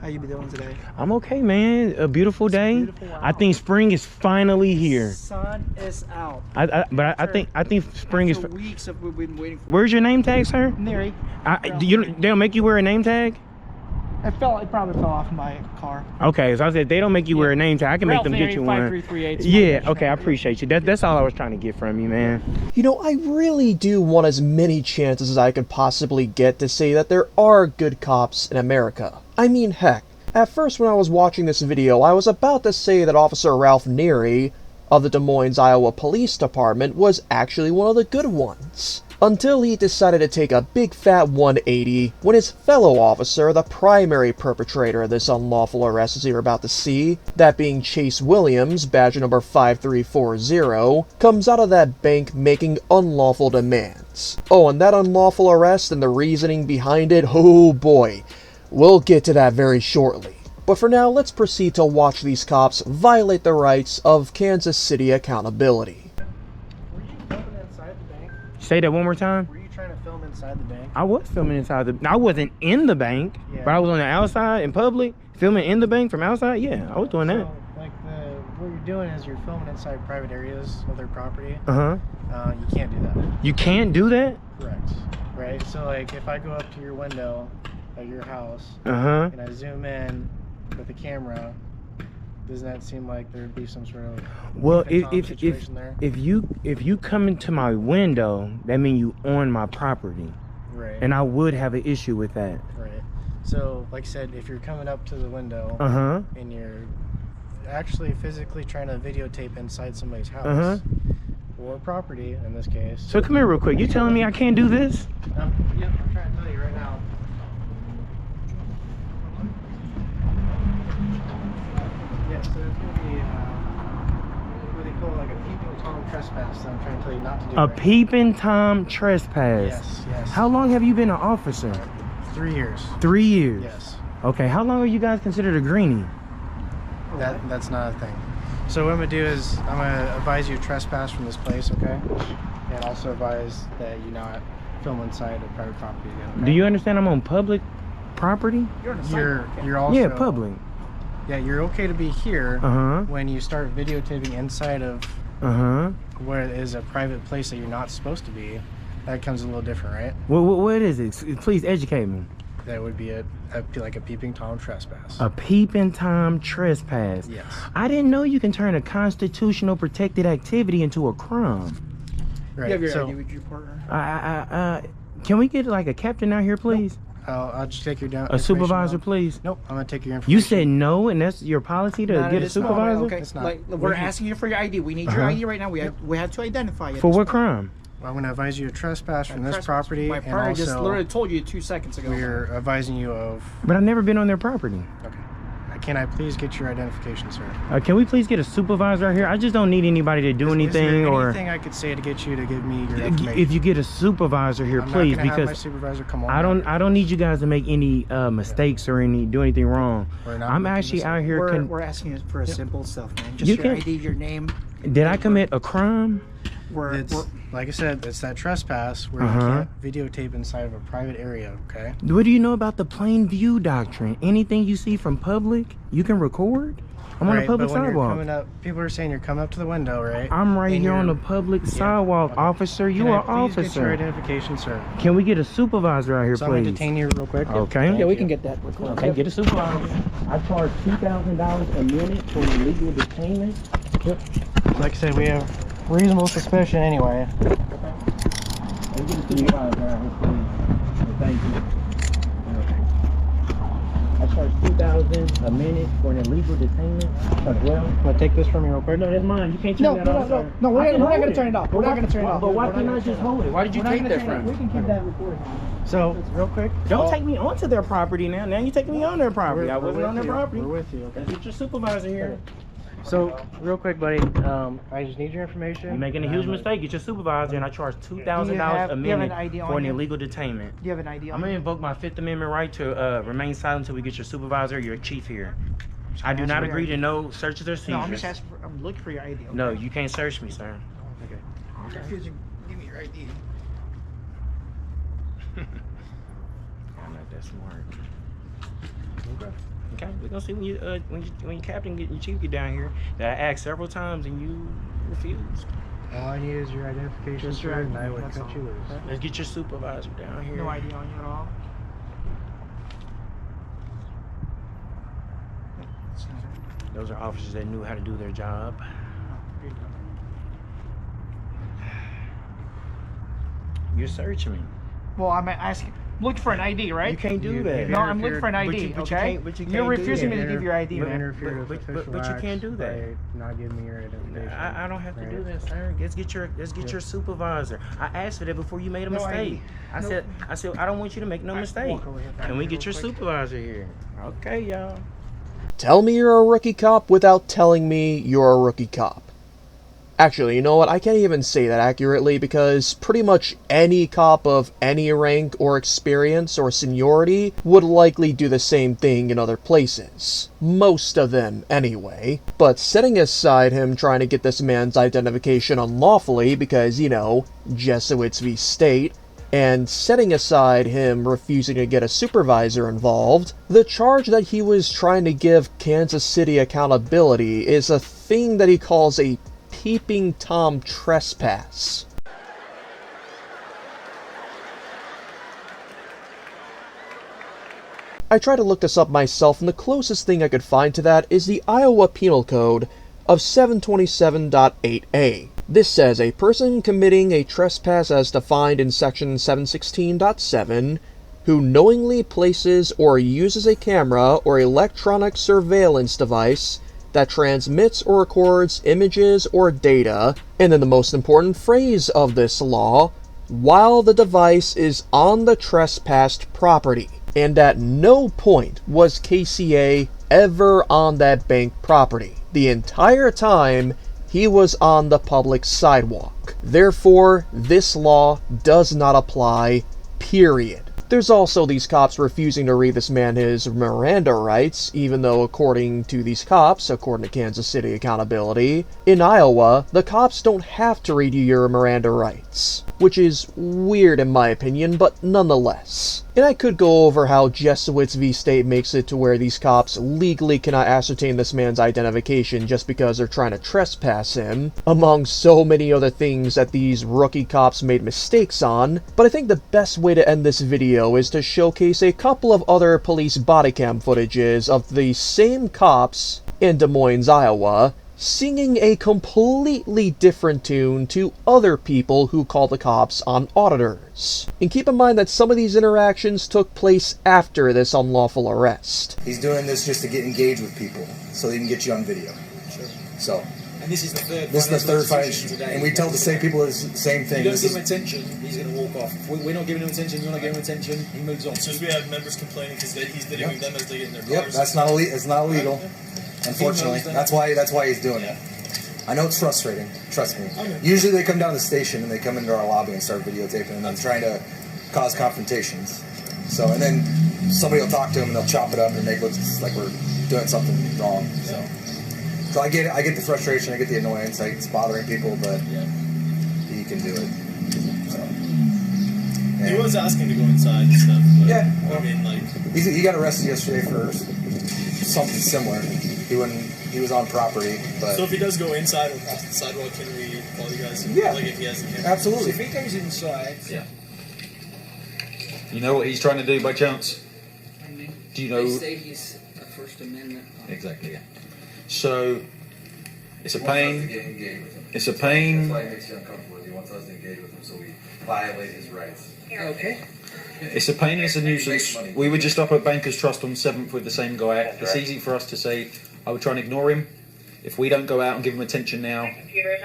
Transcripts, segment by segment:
How you be doing today? I'm okay, man. A beautiful day. Beautiful, wow. I think spring is finally here. Sun is out. I think spring is. Weeks of we've been waiting for. Where's your name tag, sir? Neri. They don't make you wear a name tag? It probably fell off my car. Okay, so I said they don't make you wear a name tag. I can make them get you one. Yeah, okay, I appreciate you. That's all I was trying to get from you, man. You know, I really do want as many chances as I could possibly get to say that there are good cops in America. I mean, heck, at first when I was watching this video, I was about to say that Officer Ralph Neary of the Des Moines, Iowa Police Department was actually one of the good ones. Until he decided to take a big fat 180 when his fellow officer, the primary perpetrator of this unlawful arrest as you're about to see, that being Chase Williams, badge number 5340, comes out of that bank making unlawful demands. Oh, and that unlawful arrest and the reasoning behind it, oh boy, we'll get to that very shortly. But for now, let's proceed to watch these cops violate the rights of Kansas City accountability. Say that one more time. Were you trying to film inside the bank? I was filming inside the. I wasn't in the bank, Yeah. but I was on the outside in public, filming in the bank from outside. Yeah, I was doing that. So, like what you're doing is you're filming inside private areas of their property. You You can't do that. You can't do that. Correct. Right. So like if I go up to your window at your house And and I zoom in with the camera, doesn't that seem like there'd be some sort of Well, situation there? if you come into my window, that means you on my property, Right. and I would have an issue with that. Right. So, like I said, if you're coming up to the window and you're actually physically trying to videotape inside somebody's house or property, in this case. So come here real quick. You telling me I can't do this? Yep, I'm trying to tell you right now. Yeah, so it's going to be what they call like a peeping Tom trespass. So I'm trying to tell you not to do. A peeping Tom trespass. Yes, yes. How long have you been an officer? 3 years. 3 years. Yes. Okay. How long are you guys considered a greenie? That's not a thing. So what I'm gonna do is I'm gonna advise you trespass from this place, okay? And also advise that you not film inside a private property again. Okay? Do you understand I'm on public property? You're also Yeah, public. Yeah, you're okay to be here when you start videotaping inside of where it is a private place that you're not supposed to be. That comes a little different, right? What is it? Please educate me. That would be like a peeping Tom trespass. A peeping Tom trespass. Yes. I didn't know you can turn a constitutional protected activity into a crime. Right. You have your so, ID with your partner? Can we get like a captain out here, please? I'll just take your down. A supervisor, please. Nope. I'm gonna take your information. You said no, and that's your policy to get a supervisor? Okay. It's not. Like, we're asking you for your ID. We need your ID right now. We have to identify you. For what crime? I'm going to advise you to trespass from this property. My partner and just also literally told you 2 seconds ago. we're advising you of. But I've never been on their property. Okay. Can I please get your identification, sir? Can we please get a supervisor out here? I just don't need anybody to do anything. Is there or anything I could say to get you to give me your information? if you get a supervisor here, I'm please, not gonna have my because supervisor come on. I don't need you guys to make any mistakes or do anything wrong. I'm actually out here. We're asking you for a simple stuff, man. Just You your can- ID, your name. Did I commit a crime? Like I said, it's that trespass where you can't videotape inside of a private area, okay? What do you know about the plain view doctrine? Anything you see from public, you can record? I'm on a public but when you're sidewalk. coming up, people are saying you're coming up to the window, right? I'm right And here on you're- the public sidewalk, officer. You are Please get your officer. identification, sir. Can we get a supervisor out here, So I'm going to please? detain you real quick. Okay. Yeah, we can get that recorded. Okay, get a supervisor. I charge $2,000 a minute for illegal detainment. Like I said, we have reasonable suspicion anyway. Get a supervisor out here, please. Thank you. I charge $2,000 a minute for an illegal detainment as well. I'm going to take this from you real quick. No, that's mine. You can't turn that off. sir. No, we're I can not hold going to it. turn it off. We're not going to turn it off. But why can't I just hold it? Why did you take that from me? We can keep that recorded. So, real quick. Don't take me onto their property now. Now you're taking me on their property. I wasn't with on their you. property. We're with you, okay? Let's get your supervisor here. So, real quick, buddy, I just need your information. You're making a huge mistake. Get your supervisor, and I charge $2,000 a do you have an minute ID on for an you? illegal detainment. Do you have an ID on I'm gonna you? invoke my Fifth Amendment right to remain silent until we get your supervisor, your chief here. I do not agree to no searches or seizures. No, I'm just asking I'm looking for your ID. Okay? No, you can't search me, sir. Okay. I'm confused. Give me your ID. I'm not that smart. Okay. Okay, we're gonna see when your captain your chief get down here. That I asked several times and you refused. All I need is your identification, Just sir, your and I ID, would that's cut all. you loose. Let's get your supervisor down here. No ID on you at all? Those are officers that knew how to do their job. Here you go. You're searching me. Well, I'm asking, looking for an ID, right? You can't do You- that. you No, I'm looking for an But ID, you okay? can't- but you You're can't do refusing that. me to give your ID, You man. interfered with But official you can't acts do that. by not giving me your identification. I don't have to do right? that, sir. Let's get your supervisor. I asked for that before you made a No mistake. ID. I said I don't want you to make no mistake. walk over here. Can we get Real your quick. supervisor here? Okay, y'all. Tell me you're a rookie cop without telling me you're a rookie cop. Actually, you know what? I can't even say that accurately because pretty much any cop of any rank or experience or seniority would likely do the same thing in other places. Most of them, anyway. But setting aside him trying to get this man's identification unlawfully because, you know, Jesuits v. State, and setting aside him refusing to get a supervisor involved, the charge that he was trying to give Kansas City accountability is a thing that he calls a Peeping Tom trespass. I tried to look this up myself, and the closest thing I could find to that is the Iowa Penal Code of 727.8a. This says a person committing a trespass as defined in section 716.7 who knowingly places or uses a camera or electronic surveillance device that transmits or records images or data, and then the most important phrase of this law, while the device is on the trespassed property. And at no point was KCA ever on that bank property. The entire time, he was on the public sidewalk. Therefore, this law does not apply, period. There's also these cops refusing to read this man his Miranda rights, even though according to these cops, according to Kansas City Accountability, in Iowa, the cops don't have to read you your Miranda rights. Which is weird in my opinion, but nonetheless. And I could go over how Jesuits v. State makes it to where these cops legally cannot ascertain this man's identification just because they're trying to trespass him, among so many other things that these rookie cops made mistakes on, but I think the best way to end this video is to showcase a couple of other police body cam footages of the same cops in Des Moines, Iowa, singing a completely different tune to other people who call the cops on auditors. And keep in mind that some of these interactions took place after this unlawful arrest. He's doing this just to get engaged with people, so he can get you on video. Sure. So, And this is the third. this is the third fight, today. and we tell the same people the same thing. You don't This give is- him attention, he's going to walk off. We're not giving him attention, you're not giving him attention, he moves on. It's just we have members complaining because he's videoing them as they get in their Yep, cars. that's not it's not illegal. Unfortunately, that's why he's doing it. I know it's frustrating. Trust me. Usually they come down to the station and they come into our lobby and start videotaping and then trying to cause confrontations. So and then somebody will talk to them and they'll chop it up and make it look like we're doing something wrong. So I get it. I get the frustration. I get the annoyance. It's bothering people, but he can do it. So, He was asking to go inside and stuff. But, Yeah, I mean, like, he got arrested yesterday for something similar. He was on property, but so if he does go inside or across the sidewalk, can we call you guys? Yeah. Like if he has the camera? So absolutely. if he goes inside, Yeah. You know what he's trying to do by chance? Do you know? They say he's a First Amendment. Exactly, yeah. So, it's a pain. It's a pain. That's why it makes you uncomfortable. He wants us to engage with him, so we violate his rights. Okay. It's a pain. It's a nuisance. We were just up at Bankers Trust on 7th with the same guy. It's easy for us to say, I would try and ignore him. If we don't go out and give him attention now,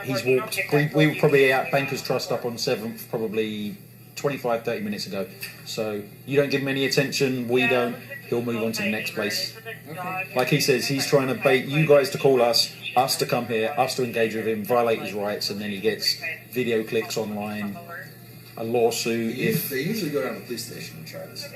he's walked. We were probably at Bankers Trust up on 7th probably 25, 30 minutes ago. So you don't give him any attention, we don't, he'll move on to the next place. Like he says, he's trying to bait you guys to call us to come here, us to engage with him, violate his rights, and then he gets video clicks online, a lawsuit. They usually go down to the police station and try this.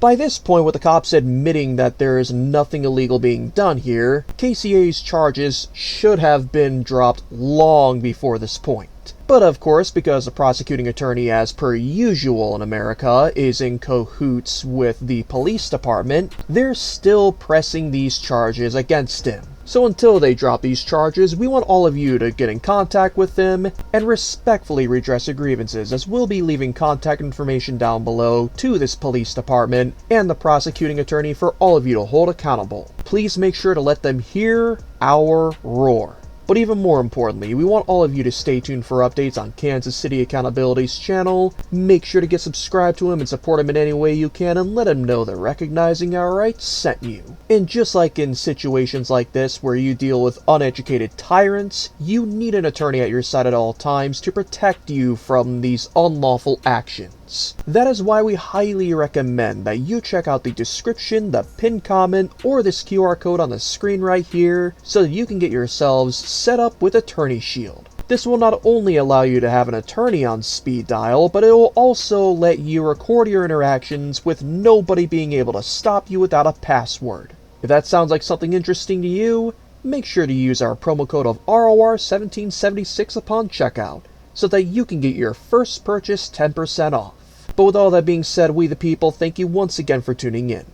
By this point, with the cops admitting that there is nothing illegal being done here, KCA's charges should have been dropped long before this point. But But of course, because the prosecuting attorney, as per usual in America, is in cahoots with the police department, they're still pressing these charges against him. So until they drop these charges, we want all of you to get in contact with them and respectfully redress your grievances, as we'll be leaving contact information down below to this police department and the prosecuting attorney for all of you to hold accountable. Please make sure to let them hear our roar. But even more importantly, we want all of you to stay tuned for updates on Kansas City Accountability's channel. Make sure to get subscribed to him and support him in any way you can, and let him know that Recognizing Our Rights sent you. And just like in situations like this where you deal with uneducated tyrants, you need an attorney at your side at all times to protect you from these unlawful actions. That is why we highly recommend that you check out the description, the pinned comment, or this QR code on the screen right here so that you can get yourselves set up with Attorney Shield. This will not only allow you to have an attorney on speed dial, but it will also let you record your interactions with nobody being able to stop you without a password. If that sounds like something interesting to you, make sure to use our promo code of ROR1776 upon checkout so that you can get your first purchase 10% off. But with all that being said, we the people thank you once again for tuning in.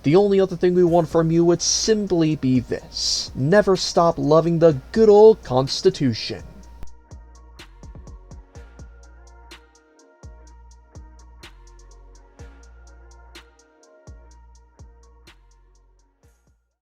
The only other thing we want from you would simply be this: never stop loving the good old Constitution.